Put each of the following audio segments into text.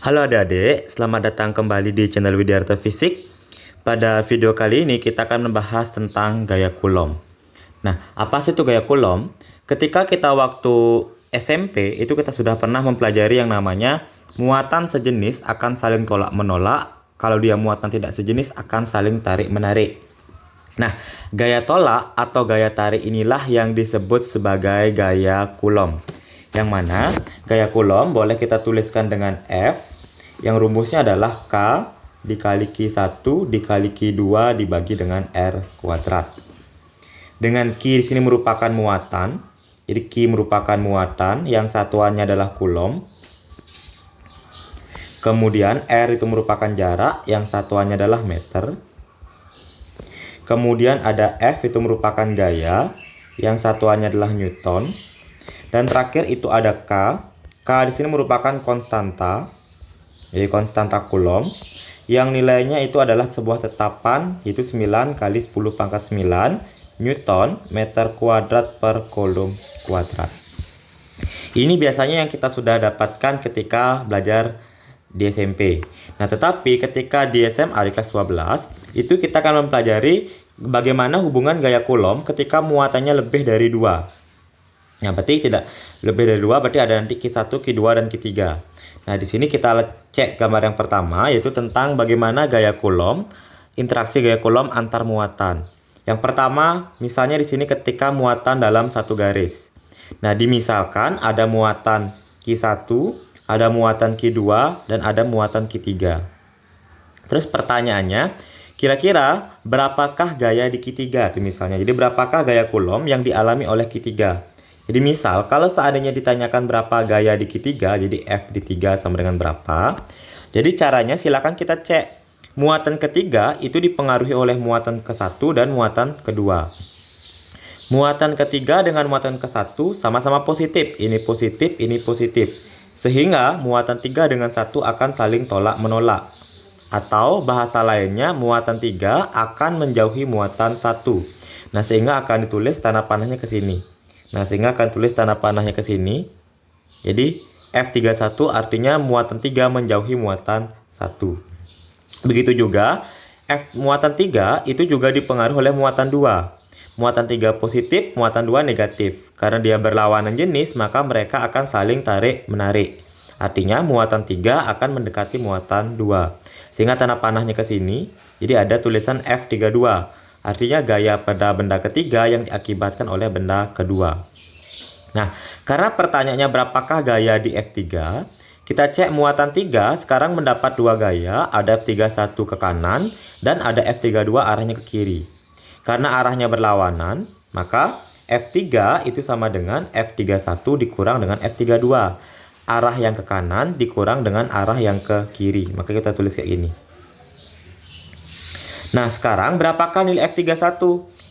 Halo adik-adik, selamat datang kembali di channel Widyarta Fisik. Pada video kali ini kita akan membahas tentang gaya Coulomb. Nah, apa sih itu gaya Coulomb? Ketika kita waktu SMP, itu kita sudah pernah mempelajari yang namanya muatan sejenis akan saling tolak-menolak. Kalau dia muatan tidak sejenis akan saling tarik-menarik. Nah, gaya tolak atau gaya tarik inilah yang disebut sebagai gaya Coulomb. Yang mana gaya Coulomb boleh kita tuliskan dengan F, yang rumusnya adalah K dikali Q1 dikali Q2 dibagi dengan R kuadrat. Dengan Q di sini merupakan muatan, jadi Q merupakan muatan yang satuannya adalah Coulomb. Kemudian R itu merupakan jarak yang satuannya adalah meter. Kemudian ada F itu merupakan gaya yang satuannya adalah Newton. Dan terakhir itu ada K. K di sini merupakan konstanta, jadi konstanta Coulomb, yang nilainya itu adalah sebuah tetapan, yaitu 9 kali 10 pangkat 9 Newton meter kuadrat per Coulomb kuadrat. Ini biasanya yang kita sudah dapatkan ketika belajar di SMP. Nah, tetapi ketika di SMA di kelas 12, itu kita akan mempelajari bagaimana hubungan gaya Coulomb ketika muatannya lebih dari 2. Nah, berarti tidak lebih dari 2, berarti ada nanti Q1, Q2, dan Q3. Nah, di sini kita cek gambar yang pertama, yaitu tentang bagaimana gaya Coulomb, interaksi gaya Coulomb antar muatan. Yang pertama, misalnya di sini ketika muatan dalam satu garis. Nah, dimisalkan ada muatan Q1, ada muatan Q2, dan ada muatan Q3. Terus pertanyaannya, kira-kira berapakah gaya di Q3? Misalnya, jadi berapakah gaya Coulomb yang dialami oleh Q3? Jadi misal, kalau seandainya ditanyakan berapa gaya di Q3, jadi F di 3 sama dengan berapa. Jadi caranya silakan kita cek. Muatan ketiga itu dipengaruhi oleh muatan ke-1 dan muatan kedua. Muatan ketiga dengan muatan ke-1 sama-sama positif. Ini positif, ini positif. Sehingga muatan 3 dengan 1 akan saling tolak-menolak. Atau bahasa lainnya, muatan 3 akan menjauhi muatan 1. Nah, sehingga akan ditulis tanda panahnya ke sini. Nah, sehingga akan tulis tanda panahnya ke sini. Jadi F31 artinya muatan 3 menjauhi muatan 1. Begitu juga muatan 3 itu juga dipengaruhi oleh muatan 2. Muatan 3 positif, muatan 2 negatif. Karena dia berlawanan jenis, maka mereka akan saling tarik-menarik. Artinya muatan 3 akan mendekati muatan 2. Sehingga tanda panahnya ke sini. Jadi ada tulisan F32. Artinya gaya pada benda ketiga yang diakibatkan oleh benda kedua. Nah, karena pertanyaannya berapakah gaya di F3, kita cek muatan 3 sekarang mendapat 2 gaya, ada F31 ke kanan dan ada F32 arahnya ke kiri. Karena arahnya berlawanan, maka F3 itu sama dengan F31 dikurang dengan F32. Arah yang ke kanan dikurang dengan arah yang ke kiri. Maka kita tulis kayak gini. Nah, sekarang berapakah nilai F31?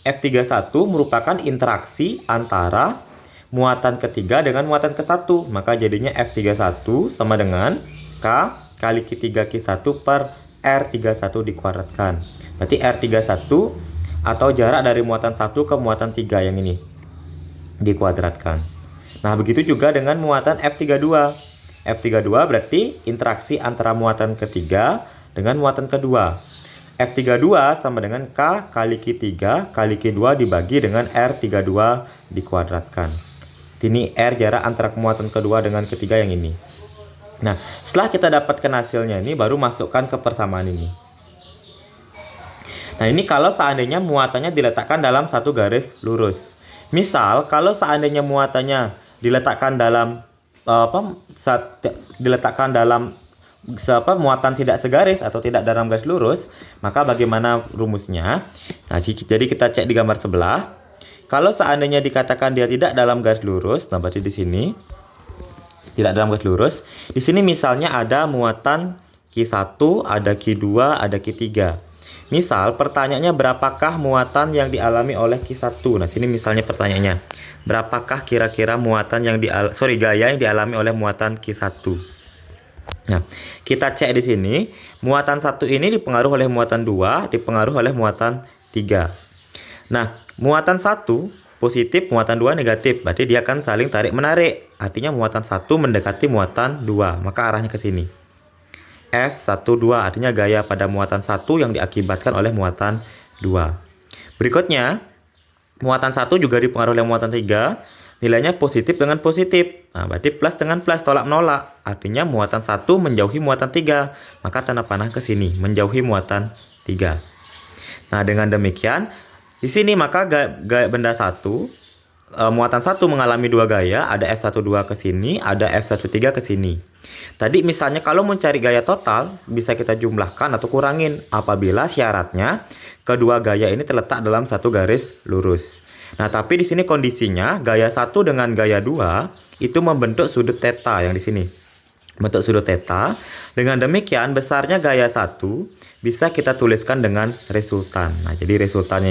F31 merupakan interaksi antara muatan ketiga dengan muatan ke-1. Maka jadinya F31 sama dengan K kali Q3 Q1 per R31 dikuadratkan. Berarti R31 atau jarak dari muatan 1 ke muatan 3 yang ini dikuadratkan. Nah, begitu juga dengan muatan F32. F32 berarti interaksi antara muatan ketiga dengan muatan kedua. F32 sama dengan K kali Q3 kali Q2 dibagi dengan R32 dikuadratkan. Ini R jarak antara muatan kedua dengan ketiga yang ini. Nah, setelah kita dapatkan hasilnya ini, baru masukkan ke persamaan ini. Nah, ini kalau seandainya muatannya diletakkan dalam satu garis lurus. Misal, kalau seandainya muatannya diletakkan dalam muatan tidak segaris atau tidak dalam garis lurus, maka bagaimana rumusnya? Nah, jadi kita cek di gambar sebelah. Kalau seandainya dikatakan dia tidak dalam garis lurus, nah berarti di sini tidak dalam garis lurus. Di sini misalnya ada muatan Q1, ada Q2, ada Q3. Misal pertanyaannya berapakah muatan yang dialami oleh Q1? Nah, sini misalnya pertanyaannya, berapakah kira-kira muatan yang gaya yang dialami oleh muatan Q1? Nah, kita cek di sini, muatan 1 ini dipengaruhi oleh muatan 2, dipengaruhi oleh muatan 3. Nah, muatan 1 positif, muatan 2 negatif, berarti dia akan saling tarik-menarik. Artinya muatan 1 mendekati muatan 2, maka arahnya ke sini. F12, artinya gaya pada muatan 1 yang diakibatkan oleh muatan 2. Berikutnya, muatan 1 juga dipengaruhi oleh muatan 3, nilainya positif dengan positif. Nah, berarti plus dengan plus, tolak menolak. Artinya muatan 1 menjauhi muatan 3, maka tanda panah ke sini, menjauhi muatan 3. Nah, dengan demikian, di sini maka gaya benda 1, muatan 1 mengalami 2 gaya, ada F12 ke sini, ada F13 ke sini. Tadi misalnya kalau mencari gaya total, bisa kita jumlahkan atau kurangin apabila syaratnya kedua gaya ini terletak dalam satu garis lurus. Nah, tapi di sini kondisinya gaya 1 dengan gaya 2 itu membentuk sudut theta yang di sini. Bentuk sudut theta. Dengan demikian besarnya gaya 1 bisa kita tuliskan dengan resultan. Nah, jadi resultannya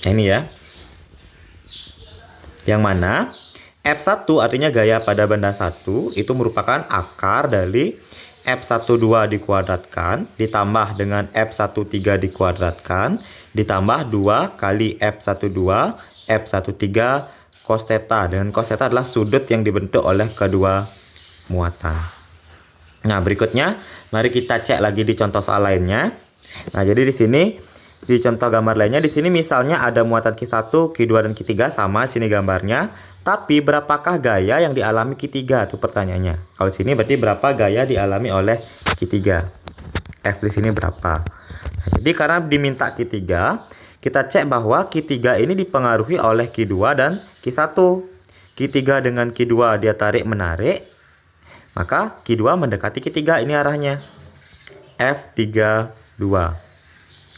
ini ya. Yang mana F1 artinya gaya pada benda 1 itu merupakan akar dari F12 dikuadratkan ditambah dengan F13 dikuadratkan ditambah 2 kali F12 F13 cos theta. Dengan cos theta adalah sudut yang dibentuk oleh kedua muatan. Nah, berikutnya mari kita cek lagi di contoh soal lainnya. Nah, jadi di sini di contoh gambar lainnya, di sini misalnya ada muatan Q1, Q2 dan Q3 sama sini gambarnya. Tapi berapakah gaya yang dialami Q3? Itu pertanyaannya. Kalau sini berarti berapa gaya dialami oleh Q3? F di sini berapa? Nah, jadi karena diminta Q3, kita cek bahwa Q3 ini dipengaruhi oleh Q2 dan Q1. Q3 dengan Q2 dia tarik menarik, maka Q2 mendekati Q3, ini arahnya F32.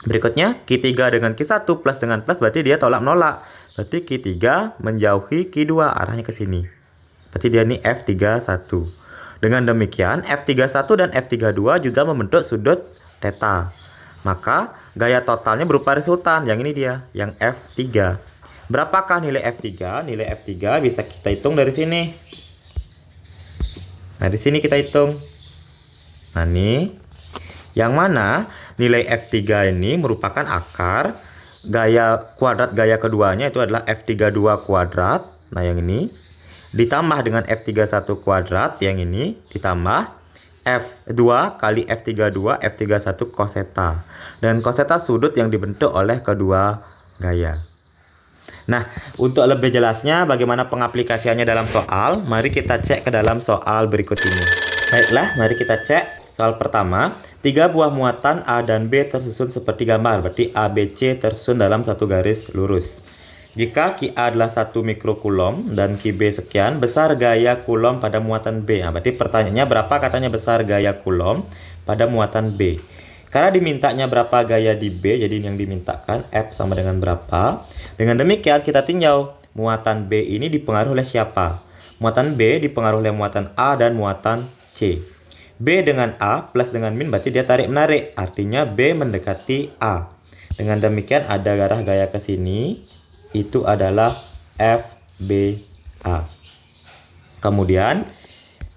Berikutnya Q3 dengan Q1 plus dengan plus berarti dia tolak menolak. Berarti Q3 menjauhi Q2, arahnya ke sini. Berarti dia ini F31. Dengan demikian F31 dan F32 juga membentuk sudut theta. Maka gaya totalnya berupa resultan. Yang ini dia, yang F3. Berapakah nilai F3? Nilai F3 bisa kita hitung dari sini. Nah, di sini kita hitung. Nah, ini yang mana nilai F3 ini merupakan akar gaya kuadrat gaya keduanya itu adalah F32 kuadrat. Nah, yang ini ditambah dengan F31 kuadrat, yang ini ditambah F2 kali F32 F31 cos theta. Dan cos theta sudut yang dibentuk oleh kedua gaya. Nah, untuk lebih jelasnya bagaimana pengaplikasiannya dalam soal, mari kita cek ke dalam soal berikut ini. Baiklah, mari kita cek. Soal pertama, 3 buah muatan A dan B tersusun seperti gambar. Berarti A, B, C tersusun dalam satu garis lurus. Jika Qi A adalah 1 mikrokulom dan Qi B sekian, besar gaya kulom pada muatan B. Nah, berarti pertanyaannya berapa katanya besar gaya kulom pada muatan B. Karena dimintanya berapa gaya di B, jadi yang dimintakan F sama dengan berapa. Dengan demikian kita tinjau muatan B ini dipengaruhi oleh siapa. Muatan B dipengaruhi oleh muatan A dan muatan C. B dengan A plus dengan min berarti dia tarik menarik, artinya B mendekati A. Dengan demikian ada arah gaya ke sini, itu adalah FBA. Kemudian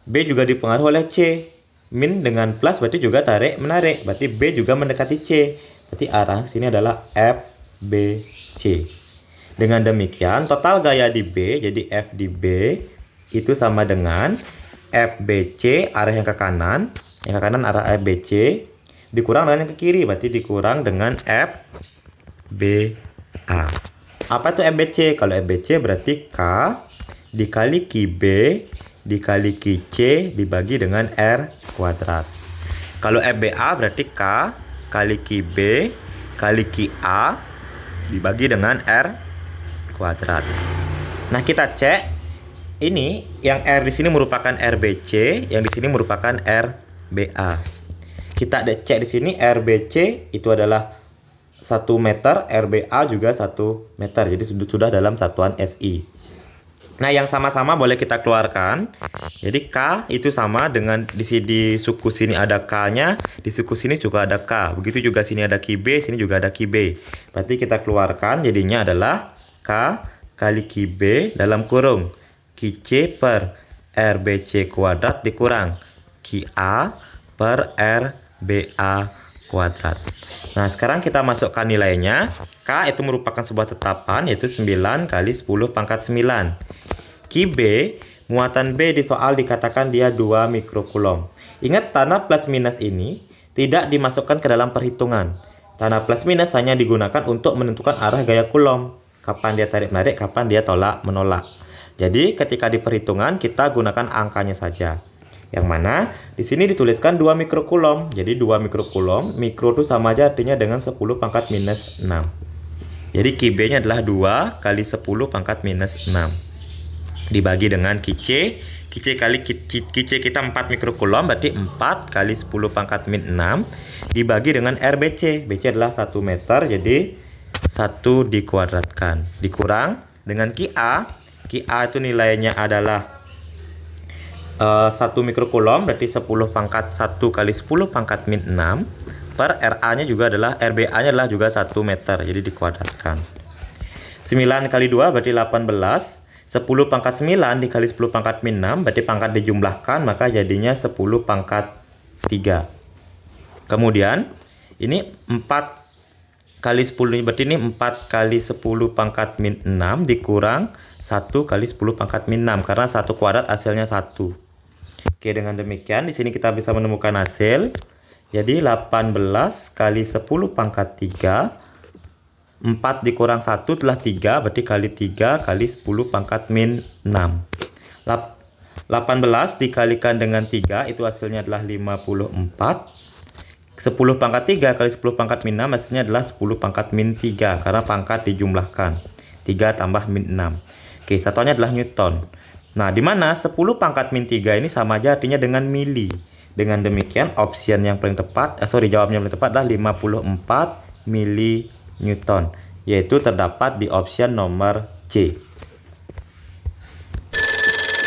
B juga dipengaruhi oleh C. Min dengan plus berarti juga tarik menarik, berarti B juga mendekati C. Berarti arah sini adalah FBC. Dengan demikian total gaya di B, jadi F di B itu sama dengan FBC arah yang ke kanan arah FBC dikurang dengan yang ke kiri, berarti dikurang dengan FBA. Apa itu FBC? Kalau FBC berarti K dikali QB dikali QC dibagi dengan R kuadrat. Kalau FBA berarti K kali QB kali QA dibagi dengan R kuadrat. Nah, kita cek. Ini yang R di sini merupakan RBC, yang di sini merupakan RBA. Kita cek di sini RBC itu adalah 1 meter, RBA juga 1 meter. Jadi sudah dalam satuan SI. Nah, yang sama-sama boleh kita keluarkan. Jadi K itu sama dengan di suku sini ada K-nya, di suku sini juga ada K. Begitu juga sini ada QB, sini juga ada QB. Berarti kita keluarkan jadinya adalah K kali QB dalam kurung QC per RBC kuadrat dikurang QA per RBA kuadrat. Nah, sekarang kita masukkan nilainya. K itu merupakan sebuah tetapan, yaitu 9 kali 10 pangkat 9. QB Muatan B di soal dikatakan dia 2 mikrokulom. Ingat, tanda plus minus ini tidak dimasukkan ke dalam perhitungan. Tanda plus minus hanya digunakan untuk menentukan arah gaya kulom. Kapan dia tarik menarik, kapan dia tolak menolak. Jadi ketika di perhitungan kita gunakan angkanya saja. Yang mana di sini dituliskan 2 mikrokulom. Jadi 2 mikrokulom, mikro itu sama aja artinya dengan 10 pangkat minus 6. Jadi QB-nya adalah 2 kali 10 pangkat minus 6. Dibagi dengan QC. QC kali QC kita 4 mikrokulom, berarti 4 kali 10 pangkat min 6. Dibagi dengan RBC. BC adalah 1 meter, jadi 1 dikuadratkan. Dikurang dengan QA. QA itu nilainya adalah 1 mikrokulom, berarti 10 pangkat 1 kali 10 pangkat min 6. Per RA-nya juga adalah, RBA-nya adalah juga 1 meter, jadi dikuadratkan. 9 kali 2 berarti 18. 10 pangkat 9 dikali 10 pangkat min 6, berarti pangkat dijumlahkan, maka jadinya 10 pangkat 3. Kemudian, ini 4 kali 10, berarti ini 4 kali 10 pangkat min 6 dikurang 1 kali 10 pangkat min 6, karena 1 kuadrat hasilnya 1. Oke, dengan demikian, di sini kita bisa menemukan hasil. Jadi, 18 kali 10 pangkat 3. 4 dikurang 1 adalah 3, berarti kali 3 kali 10 pangkat min 6. 18 dikalikan dengan 3, itu hasilnya adalah 54. 10 pangkat 3 kali 10 pangkat min 6, hasilnya adalah 10 pangkat min 3, karena pangkat dijumlahkan. 3 tambah min 6. Oke, satuannya adalah Newton. Nah, di mana 10 pangkat min 3 ini sama aja artinya dengan mili. Dengan demikian, option yang paling tepat, jawabnya yang paling tepat adalah 54 mili Newton, yaitu terdapat di option nomor C.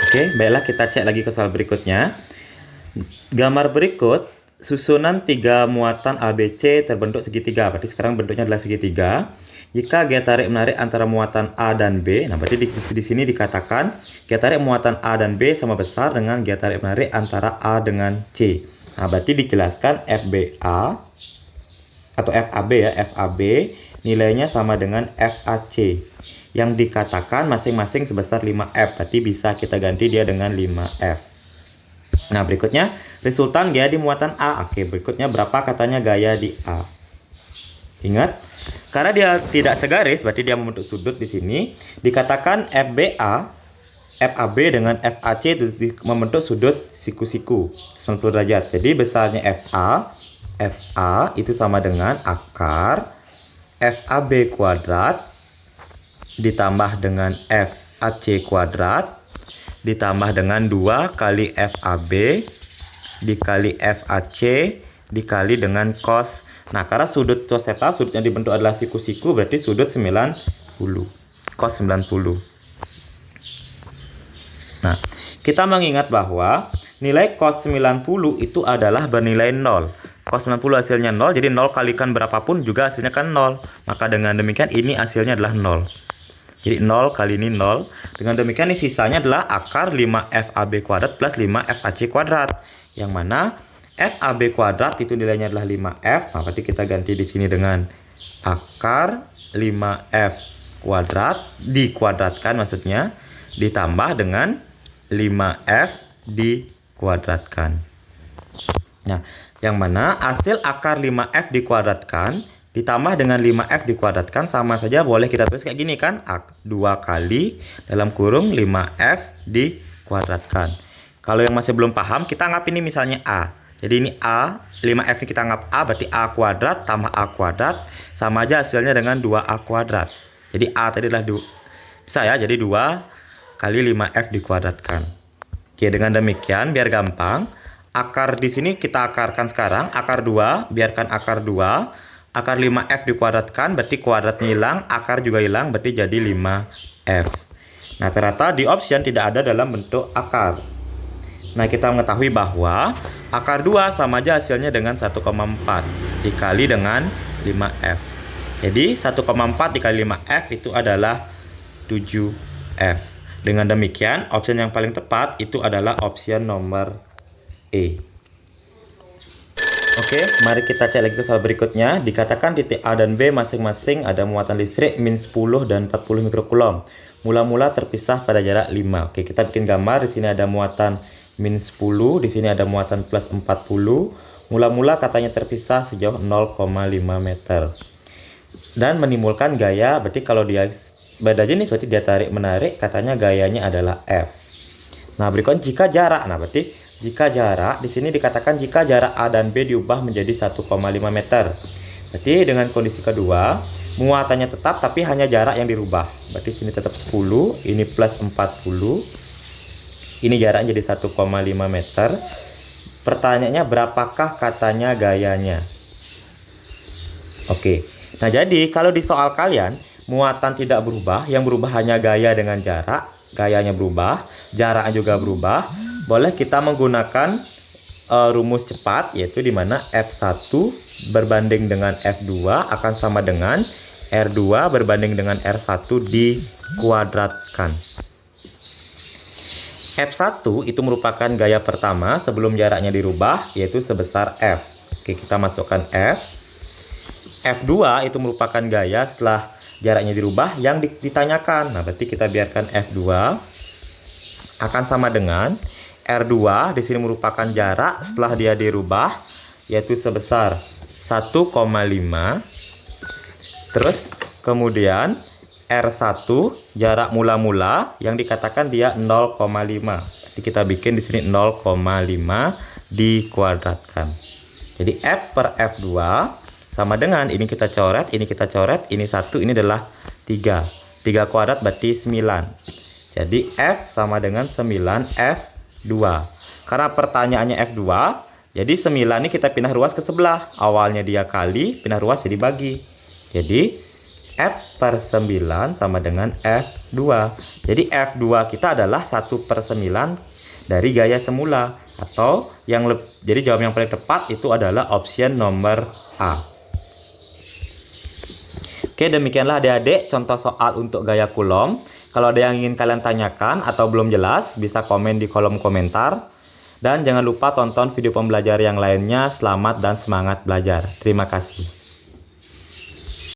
Oke, baiklah kita cek lagi ke soal berikutnya. Gambar berikut, susunan 3 muatan ABC terbentuk segitiga. Berarti sekarang bentuknya adalah segitiga. Jika gaya tarik menarik antara muatan A dan B, nah berarti di sini dikatakan gaya tarik muatan A dan B sama besar dengan gaya tarik menarik antara A dengan C. Nah, berarti dijelaskan FBA atau FAB ya, FAB nilainya sama dengan FAC yang dikatakan masing-masing sebesar 5F, berarti bisa kita ganti dia dengan 5F. Nah, berikutnya resultan gaya di muatan A. Oke, berikutnya berapa katanya gaya di A. Ingat, karena dia tidak segaris, berarti dia membentuk sudut di sini. Dikatakan FAB dengan FAC itu membentuk sudut siku-siku 90 derajat. Jadi besarnya FA itu sama dengan akar FAB kuadrat ditambah dengan FAC kuadrat ditambah dengan 2 kali FAB dikali FAC dikali dengan cos. Nah, karena sudut cos theta, sudut yang dibentuk adalah siku-siku, berarti sudut 90, cos 90. Nah, kita mengingat bahwa nilai cos 90 itu adalah bernilai 0. Cos 90 hasilnya 0, jadi 0 kalikan berapapun juga hasilnya kan 0. Maka dengan demikian ini hasilnya adalah 0. Jadi 0 kali ini 0. Dengan demikian ini sisanya adalah akar 5FAB kuadrat plus 5FAC kuadrat. Yang mana FAB kuadrat itu nilainya adalah 5F. Nah, berarti kita ganti di sini dengan akar 5F kuadrat dikuadratkan maksudnya ditambah dengan 5F dikuadratkan. Nah, yang mana hasil akar 5F dikuadratkan ditambah dengan 5F dikuadratkan sama saja, boleh kita tulis kayak gini kan, 2 kali dalam kurung 5F dikuadratkan. Kalau yang masih belum paham, kita anggap ini misalnya A. Jadi ini A, 5F ini kita anggap A, berarti A kuadrat tambah A kuadrat sama aja hasilnya dengan 2A kuadrat. Jadi A tadi adalah 2, bisa ya, jadi 2 kali 5F dikuadratkan. Oke, dengan demikian biar gampang, akar di sini kita akarkan sekarang, akar 2, biarkan akar 2, akar 5F dikuadratkan, berarti kuadratnya hilang, akar juga hilang, berarti jadi 5F. Nah, ternyata di option tidak ada dalam bentuk akar. Nah, kita mengetahui bahwa akar 2 sama aja hasilnya dengan 1,4 dikali dengan 5F. Jadi 1,4 dikali 5F itu adalah 7F. Dengan demikian, option yang paling tepat itu adalah option nomor E. Oke, mari kita cek lagi ke soal berikutnya. Dikatakan titik A dan B masing-masing ada muatan listrik min 10 dan 40 mikrokulom. mula-mula terpisah pada jarak 5. Oke, kita bikin gambar. Di sini ada muatan min 10, di sini ada muatan plus 40. Mula-mula katanya terpisah sejauh 0,5 meter. Dan menimbulkan gaya, berarti kalau dia beda jenis berarti dia tarik-menarik, katanya gayanya adalah F. Nah, berikutnya jika jarak. Nah, berarti jika jarak di sini dikatakan jika jarak A dan B diubah menjadi 1,5 meter. Berarti dengan kondisi kedua, muatannya tetap tapi hanya jarak yang dirubah. Berarti sini tetap 10, ini plus 40. Ini jaraknya jadi 1,5 meter. Pertanyaannya berapakah katanya gayanya? Oke. Nah, jadi kalau di soal kalian muatan tidak berubah, yang berubah hanya gaya dengan jarak. Gayanya berubah, jaraknya juga berubah. Boleh kita menggunakan rumus cepat, yaitu dimana F1 berbanding dengan F2 akan sama dengan R2 berbanding dengan R1 dikuadratkan. F1 itu merupakan gaya pertama sebelum jaraknya dirubah, yaitu sebesar F. Oke, kita masukkan F. F2 itu merupakan gaya setelah jaraknya dirubah yang ditanyakan. Nah, berarti kita biarkan F2 akan sama dengan R2, di sini merupakan jarak setelah dia dirubah, yaitu sebesar 1,5. Terus kemudian R1 jarak mula-mula yang dikatakan dia 0,5. Jadi kita bikin di sini 0,5 dikuadratkan. Jadi F per F2 sama dengan ini kita coret, ini 1, ini adalah 3. 3 kuadrat berarti 9. Jadi F sama dengan 9 F2. Karena pertanyaannya F2, jadi 9 ini kita pindah ruas ke sebelah. Awalnya dia kali, pindah ruas jadi bagi. Jadi F per 9 sama dengan F2. Jadi F2 kita adalah 1/9 dari gaya semula. Atau jadi jawaban yang paling tepat itu adalah option nomor A. Oke, demikianlah adik-adik contoh soal untuk gaya Coulomb. Kalau ada yang ingin kalian tanyakan atau belum jelas, bisa komen di kolom komentar. Dan jangan lupa tonton video pembelajar yang lainnya. Selamat dan semangat belajar. Terima kasih.